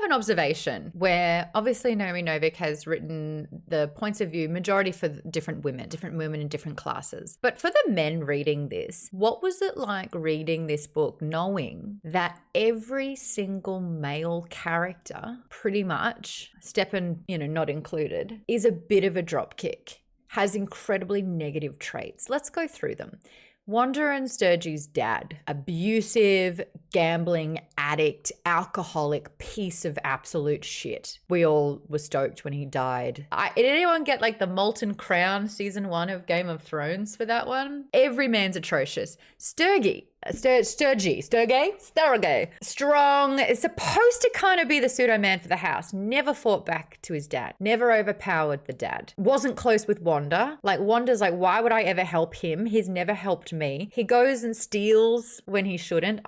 have an observation where obviously Naomi Novik has written the points of view majority for different women in different classes. But for the men reading this, what was it like reading this book knowing that every single male character, pretty much, Stepan, not included, is a bit of a dropkick, has incredibly negative traits? Let's go through them. Wanda and Sturgey's dad, abusive, gambling, addict, alcoholic, piece of absolute shit. We all were stoked when he died. Did anyone get like the Molten Crown season 1 of Game of Thrones for that one? Every man's atrocious. Sturgey, strong, is supposed to kind of be the pseudo man for the house. Never fought back to his dad. Never overpowered the dad. Wasn't close with Wanda. Like, Wanda's like, why would I ever help him? He's never helped me. He goes and steals when he shouldn't.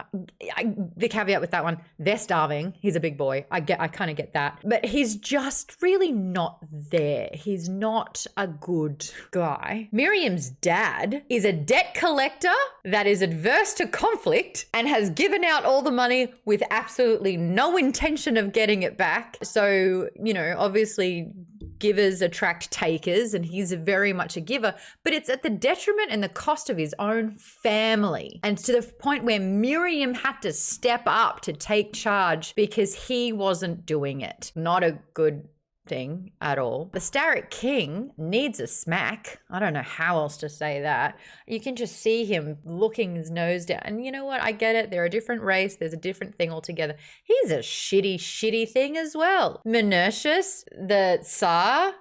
The caveat with that one, they're starving. He's a big boy. I kind of get that. But he's just really not there. He's not a good guy. Miriam's dad is a debt collector that is adverse to conflict and has given out all the money with absolutely no intention of getting it back. So, obviously givers attract takers, and he's very much a giver, but it's at the detriment and the cost of his own family. And to the point where Miriam had to step up to take charge because he wasn't doing it. Not a good thing at all. The Starrick King needs a smack. I don't know how else to say that. You can just see him looking his nose down. And you know what? I get it. They're a different race. There's a different thing altogether. He's a shitty thing as well. Menertius, the Tsar,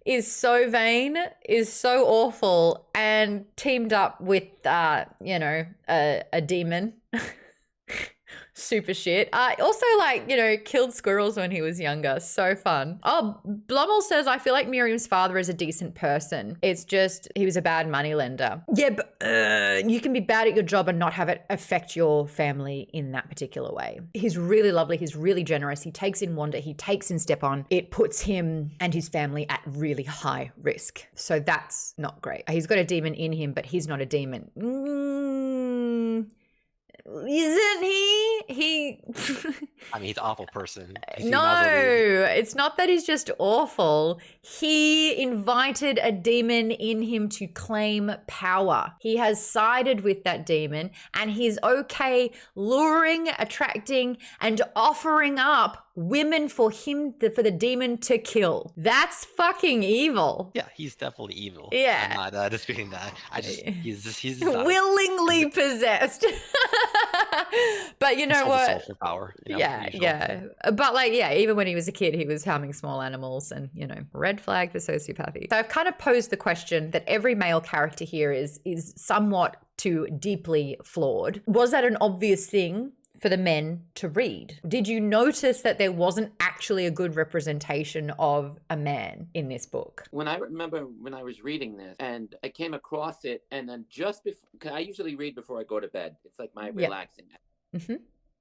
is so vain, is so awful, and teamed up with, a demon. Super shit. Also, killed squirrels when he was younger. So fun. Oh, Blumel says, I feel like Miriam's father is a decent person. It's just he was a bad moneylender. Yeah, but you can be bad at your job and not have it affect your family in that particular way. He's really lovely. He's really generous. He takes in Wanda. He takes in Stepan. It puts him and his family at really high risk. So that's not great. He's got a demon in him, but he's not a demon. Isn't he? I mean, he's an awful person. No, it's not that he's just awful. He invited a demon in him to claim power. He has sided with that demon, and he's okay luring, attracting, and offering up women for the demon to kill. That's fucking evil. Yeah, he's definitely evil. Yeah. I'm not disputing that. He's willingly possessed. But you know what? Soul for power. Yeah. But even when he was a kid, he was harming small animals, and red flag for sociopathy. So I've kind of posed the question that every male character here is somewhat too deeply flawed. Was that an obvious thing for the men to read? Did you notice that there wasn't actually a good representation of a man in this book? When I was reading this and I came across it, and then just before, cause I usually read before I go to bed. It's like my relaxing. Mm-hmm.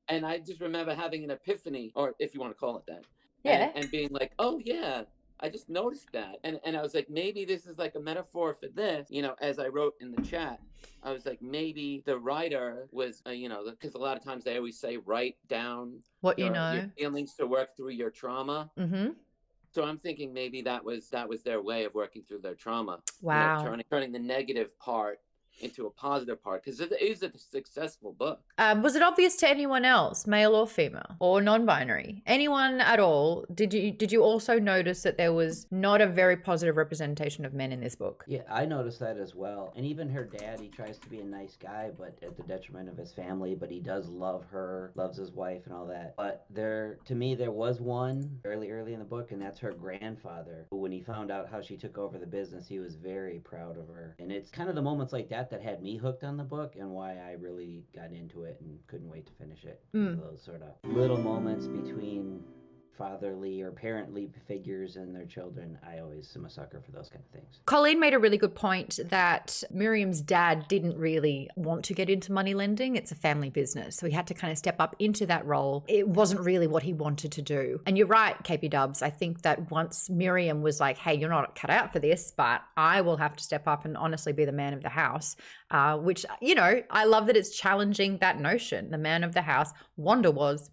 And I just remember having an epiphany, or if you want to call it that. Yeah. And being like, oh yeah, I just noticed that. And I was like, maybe this is like a metaphor for this, as I wrote in the chat. I was like, maybe the writer was, because a lot of times they always say, write down what your feelings to work through your trauma. Mm-hmm. So I'm thinking maybe that was their way of working through their trauma. Wow. Turning the negative part into a positive part, because it is a successful book. Was it obvious to anyone else, male or female or non-binary, anyone at all? Did you also notice that there was not a very positive representation of men in this book? Yeah, I noticed that as well. And even her dad, he tries to be a nice guy, but at the detriment of his family. But he does love her, loves his wife and all that. But to me, there was one fairly early in the book, and that's her grandfather, who, when he found out how she took over the business, he was very proud of her. And it's kind of the moments like that had me hooked on the book, and why I really got into it and couldn't wait to finish it. Those sort of little moments between fatherly or parently figures and their children, I always am a sucker for those kind of things. Colleen made a really good point that Miriam's dad didn't really want to get into money lending. It's a family business. So he had to kind of step up into that role. It wasn't really what he wanted to do. And you're right, KP Dubs. I think that once Miriam was like, hey, you're not cut out for this, but I will have to step up and honestly be the man of the house, which, I love that it's challenging that notion. The man of the house. Wanda was.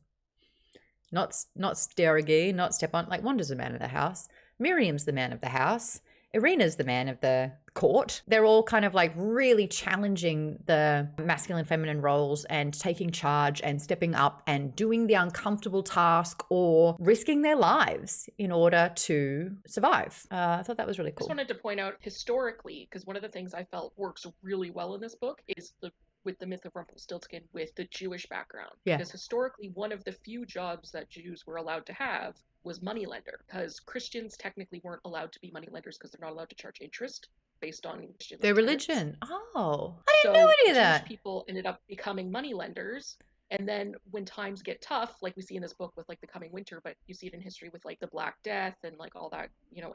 not Sterigi, not Stepan. Like Wanda's the man of the house. Miriam's the man of the house. Irina's the man of the court. They're all kind of like really challenging the masculine feminine roles and taking charge and stepping up and doing the uncomfortable task or risking their lives in order to survive. I thought that was really I cool. just wanted to point out historically, because one of the things I felt works really well in this book is with the myth of Rumpelstiltskin with the Jewish background. Yeah. Because historically, one of the few jobs that Jews were allowed to have was moneylender, because Christians technically weren't allowed to be moneylenders because they're not allowed to charge interest based on Christian Their tenets. religion. Oh, I didn't know any of that. Jewish people ended up becoming moneylenders. And then when times get tough, like we see in this book with like the coming winter, but you see it in history with like the Black Death and like all that,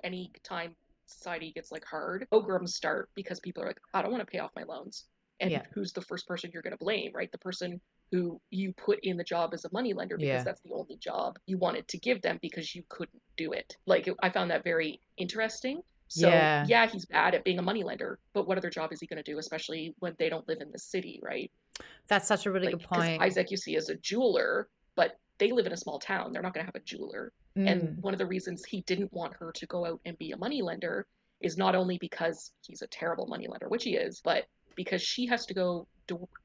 any time society gets like hard, pogroms start because people are like, I don't want to pay off my loans. And Yeah. who's the first person you're going to blame, right? The person who you put in the job as a moneylender because Yeah. that's the only job you wanted to give them because you couldn't do it. Like, I found that very interesting. So, Yeah. he's bad at being a moneylender, but what other job is he going to do, especially when they don't live in the city, right? That's such a really Like, good because point. Isaac you see as a jeweler, but they live in a small town. They're not going to have a jeweler. And one of the reasons he didn't want her to go out and be a moneylender is not only because he's a terrible moneylender, which he is, but because she has to go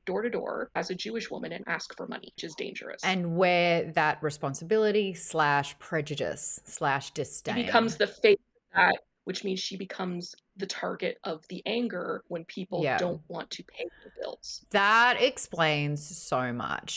door to door as a Jewish woman and ask for money, which is dangerous. And where that responsibility / prejudice / disdain. She becomes the face of that, which means she becomes the target of the anger when people Yeah. don't want to pay the bills. That explains so much.